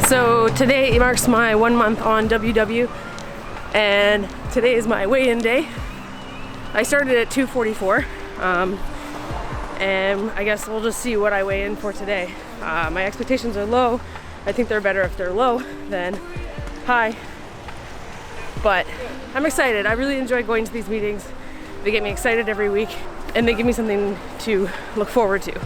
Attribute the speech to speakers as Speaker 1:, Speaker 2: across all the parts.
Speaker 1: So today marks my 1 month on WW, and today is my weigh-in day. I started at 244, and I guess we'll just see what I weigh in for today. My expectations are low. I think they're better if they're low than high, but I'm excited. I really enjoy going to these meetings. They get me excited every week, and they give me something to look forward to.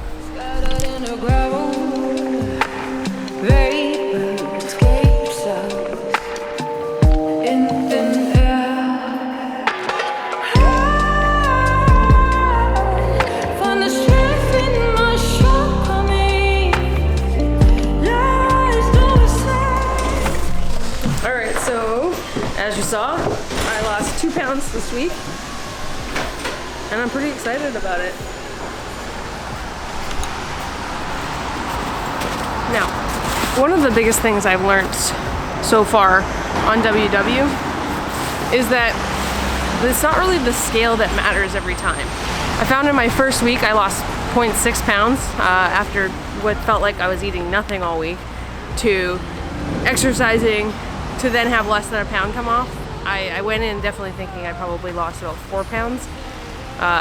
Speaker 1: Alright, so as you saw, I lost 2 pounds this week, and I'm pretty excited about it. Now, one of the biggest things I've learned so far on WW is that it's not really the scale that matters every time. I found in my first week I lost 0.6 pounds after what felt like I was eating nothing all week, to exercising, to then have less than a pound come off. I went in definitely thinking I probably lost about 4 pounds.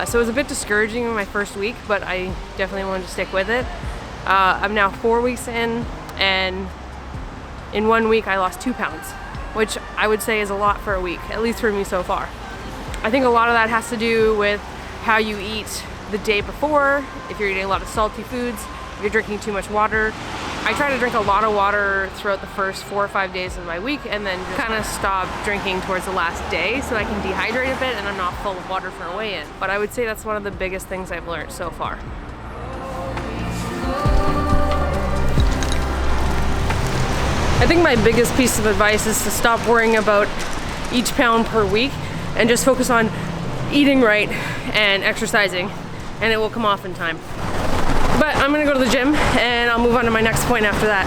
Speaker 1: So it was a bit discouraging in my first week, but I definitely wanted to stick with it. I'm now 4 weeks in, and in 1 week I lost 2 pounds, which I would say is a lot for a week, at least for me so far. I think a lot of that has to do with how you eat the day before, if you're eating a lot of salty foods, if you're drinking too much water. I try to drink a lot of water throughout the first 4 or 5 days of my week, and then just kind of stop drinking towards the last day so I can dehydrate a bit and I'm not full of water for a weigh-in. But I would say that's one of the biggest things I've learned so far. I think my biggest piece of advice is to stop worrying about each pound per week and just focus on eating right and exercising, and it will come off in time. But I'm gonna go to the gym and I'll move on to my next point after that.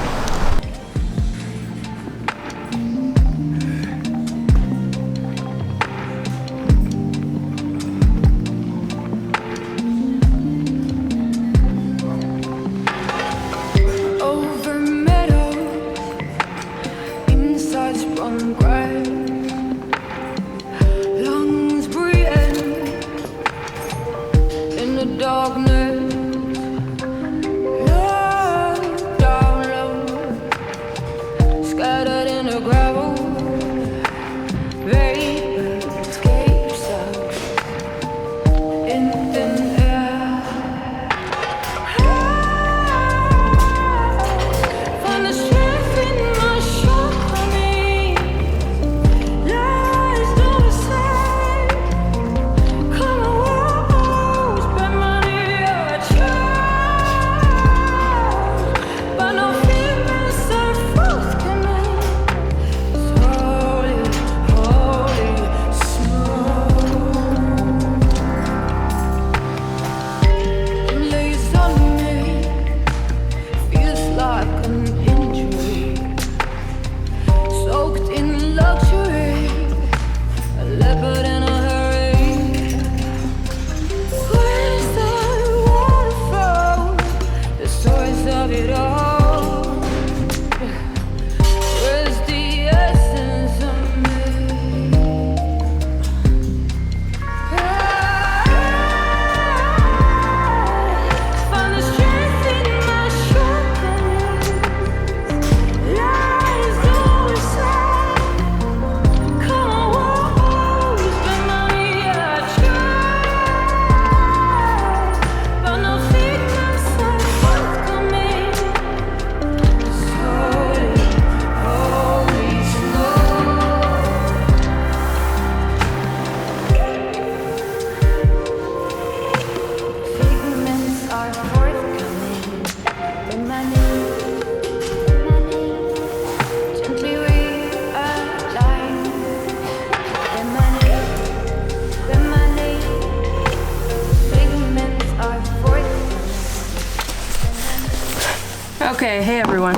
Speaker 1: Okay, hey everyone.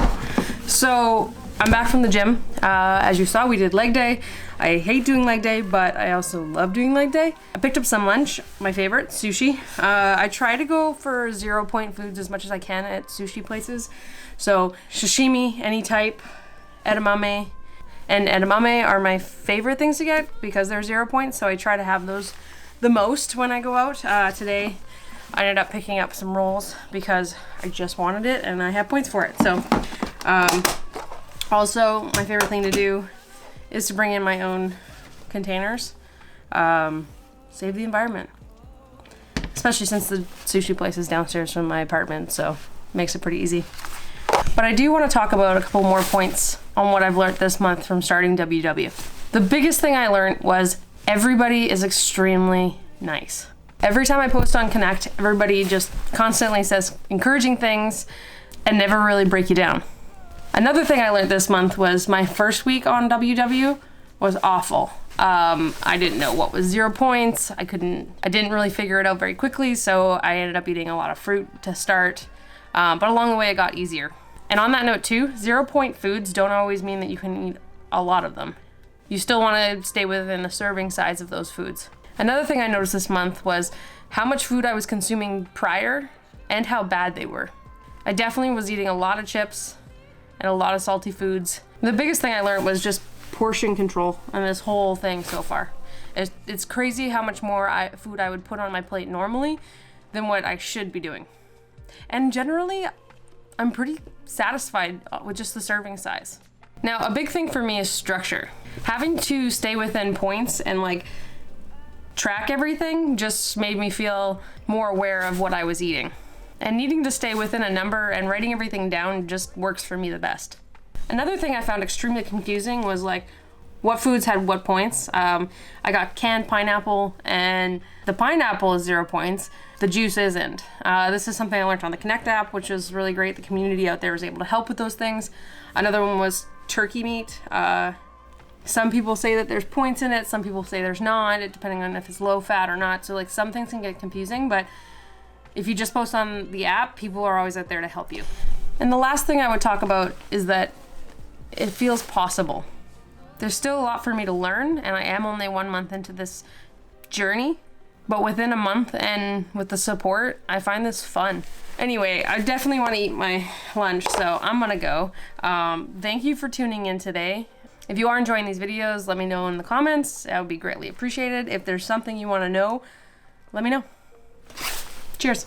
Speaker 1: So I'm back from the gym. As you saw, we did leg day. I hate doing leg day, but I also love doing leg day. I picked up some lunch, my favorite, sushi. I try to go for 0 point foods as much as I can at sushi places. So sashimi, any type, edamame. And edamame are my favorite things to get because they're 0 points, so I try to have those the most when I go out. Today I ended up picking up some rolls because I just wanted it and I have points for it. So also my favorite thing to do is to bring in my own containers. Save the environment, especially since the sushi place is downstairs from my apartment, so makes it pretty easy. But I do want to talk about a couple more points on what I've learned this month from starting WW. The biggest thing I learned was everybody is extremely nice. Every time I post on Connect, everybody just constantly says encouraging things and never really break you down. Another thing I learned this month was my first week on WW was awful. I didn't know what was 0 points. I didn't really figure it out very quickly, so I ended up eating a lot of fruit to start. But along the way, it got easier. And on that note too, 0 point foods don't always mean that you can eat a lot of them. You still want to stay within the serving size of those foods. Another thing I noticed this month was how much food I was consuming prior and how bad they were. I definitely was eating a lot of chips and a lot of salty foods. The biggest thing I learned was just portion control on this whole thing so far. It's crazy how much more food I would put on my plate normally than what I should be doing. And generally, I'm pretty satisfied with just the serving size. Now, a big thing for me is structure. Having to stay within points and like track everything just made me feel more aware of what I was eating. And needing to stay within a number and writing everything down just works for me the best. Another thing I found extremely confusing was like what foods had what points. I got canned pineapple and the pineapple is 0 points. The juice isn't. This is something I learned on the Connect app, which was really great. The community out there was able to help with those things. Another one was turkey meat. Some people say that there's points in it. Some people say there's not, depending on if it's low fat or not. So like some things can get confusing, but if you just post on the app, people are always out there to help you. And the last thing I would talk about is that it feels possible. There's still a lot for me to learn, and I am only 1 month into this journey, but within a month and with the support, I find this fun. Anyway, I definitely want to eat my lunch, so I'm gonna go. Thank you for tuning in today. If you are enjoying these videos, let me know in the comments. That would be greatly appreciated. If there's something you want to know, let me know. Cheers.